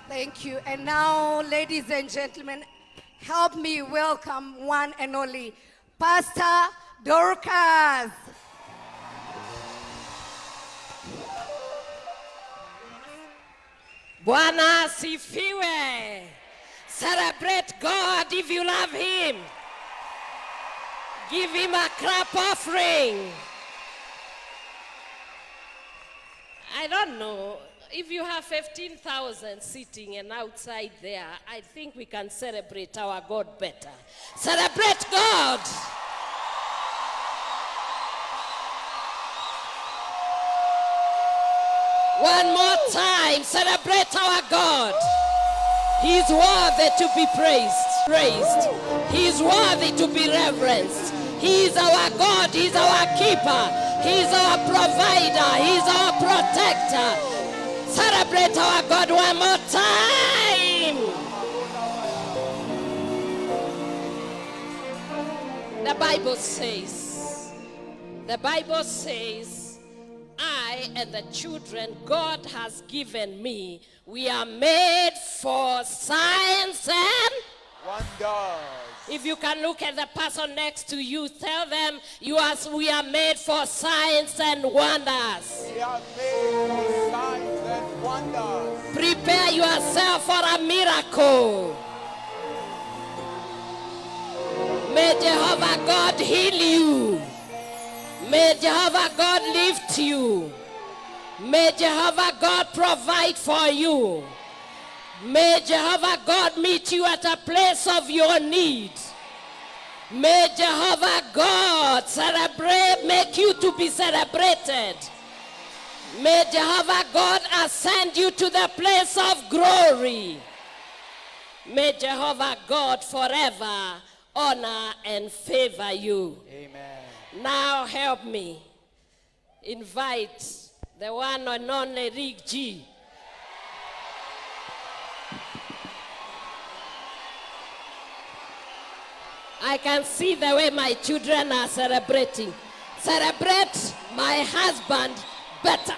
Thank you. And now, ladies and gentlemen, help me welcome one and only Pastor Dorcas. Bwana sifiwe. Celebrate God if you love him. Give him a clap offering. I don't know. If you have 15,000 sitting and outside there, I think we can celebrate our God better. Celebrate God. One more time, celebrate our God. He's worthy to be praised. He's worthy to be reverenced. He's our God. He's our keeper. He's our provider. He's our protector. Celebrate our God one more time. The Bible says, I and the children God has given me, we are made for signs and wonders. If you can look at the person next to you, tell them we are made for signs and wonders. We are made for signs and wonders. Prepare yourself for a miracle. May Jehovah God heal you. May Jehovah God lift you. May Jehovah God provide for you. May Jehovah God meet you at a place of your need. May Jehovah God make you to be celebrated. May Jehovah God ascend you to the place of glory. May Jehovah God forever honor and favor you. Amen. Now help me invite the one and only Rick G. I can see the way my children are celebrating. Celebrate my husband better.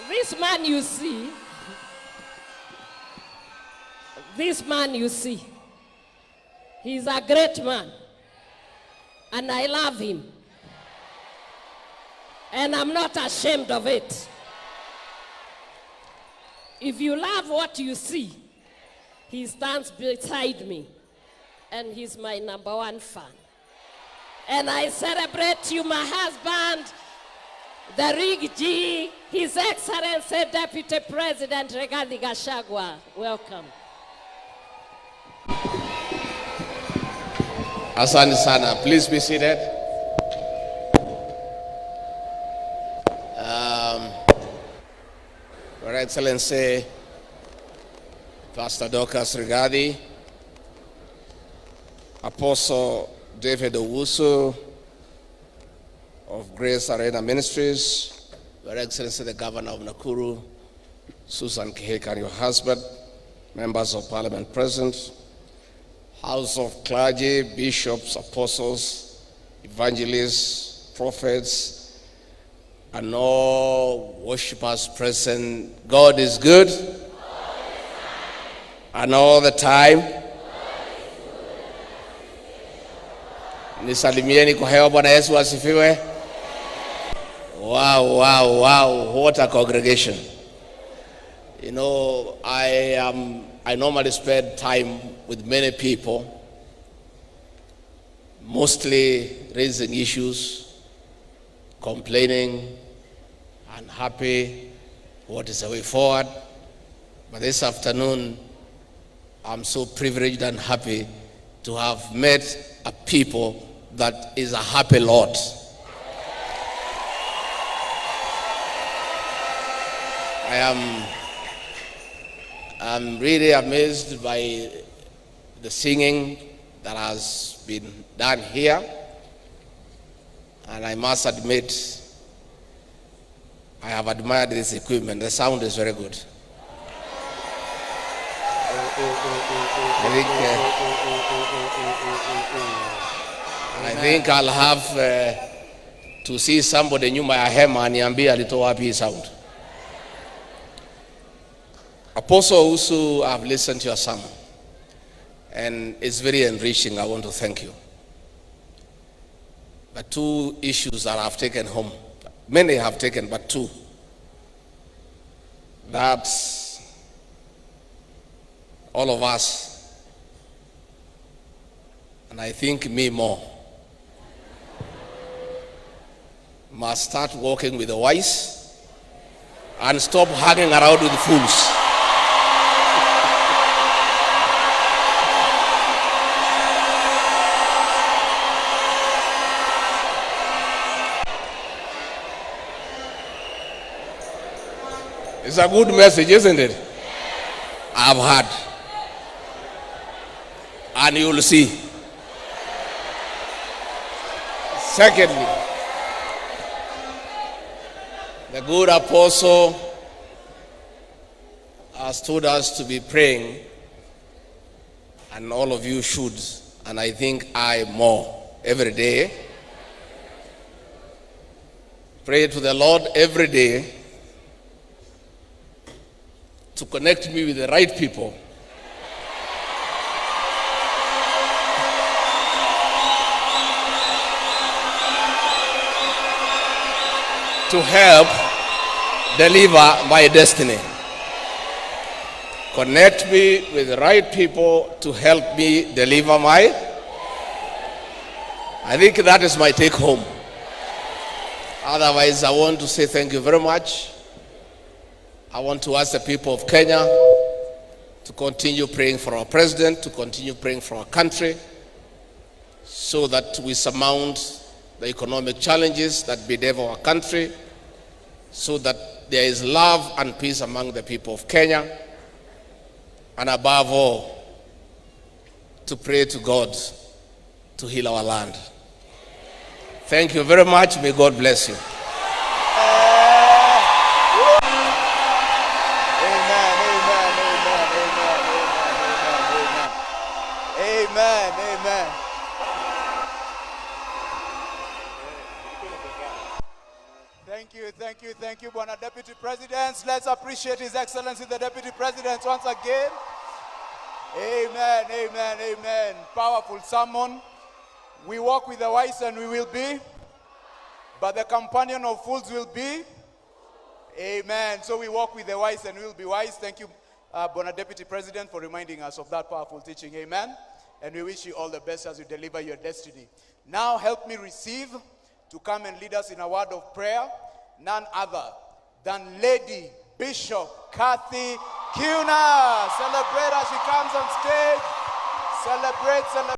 This man you see, he's a great man. And I love him. And I'm not ashamed of it. If you love what you see, he stands beside me. And he's my number one fan. And I celebrate you, my husband, the Rig G, His Excellency Deputy President Gachagua. Welcome. Asante sana. Please be seated. Your Excellency, Pastor Dorcas Rigadi, Apostle David Owusu of Grace Arena Ministries, Your Excellency the Governor of Nakuru, Susan Kihika and your husband, members of Parliament present, House of Clergy, bishops, apostles, evangelists, prophets, and all worshippers present. God is good. And all the time. Nisalimieni kwa hewa. Bwana Yesu asifiwe. Wow, what a congregation. You know, I normally spend time with many people, mostly raising issues, complaining, unhappy, what is the way forward. But this afternoon, I'm so privileged and happy to have met a people that is a happy lot. I'm really amazed by the singing that has been done here. And I must admit, I have admired this equipment. The sound is very good. I think I'll have to see somebody nyuma ya hema aniambie alitoa wapi sound. Apostle also, I've listened to your sermon, and it's very enriching. I want to thank you. But two issues that I've taken home, many have taken, but two, that all of us, and I think me more, must start walking with the wise and stop hanging around with fools. It's a good message, isn't it? I've heard. And you'll see. Secondly, the good apostle has told us to be praying, and all of you should, and I think I more every day. Pray to the Lord every day to connect me with the right people to help deliver my destiny. Connect me with the right people to help me deliver my. I think that is my take home. Otherwise, I want to say thank you very much. I want to ask the people of Kenya to continue praying for our president, to continue praying for our country, so that we surmount the economic challenges that bedevil our country, so that there is love and peace among the people of Kenya, and above all, to pray to God to heal our land. Thank you very much. May God bless you. Amen, amen. Thank you, Bwana Deputy President. Let's appreciate His Excellency the Deputy President once again. Amen, amen, amen. Powerful sermon. We walk with the wise and we will be, but the companion of fools will be. Amen. So we walk with the wise and we will be wise. Thank you, Bwana Deputy President, for reminding us of that powerful teaching. Amen. And we wish you all the best as you deliver your destiny. Now help me receive to come and lead us in a word of prayer, none other than Lady Bishop Kathy Kiuna. Celebrate as she comes on stage. Celebrate.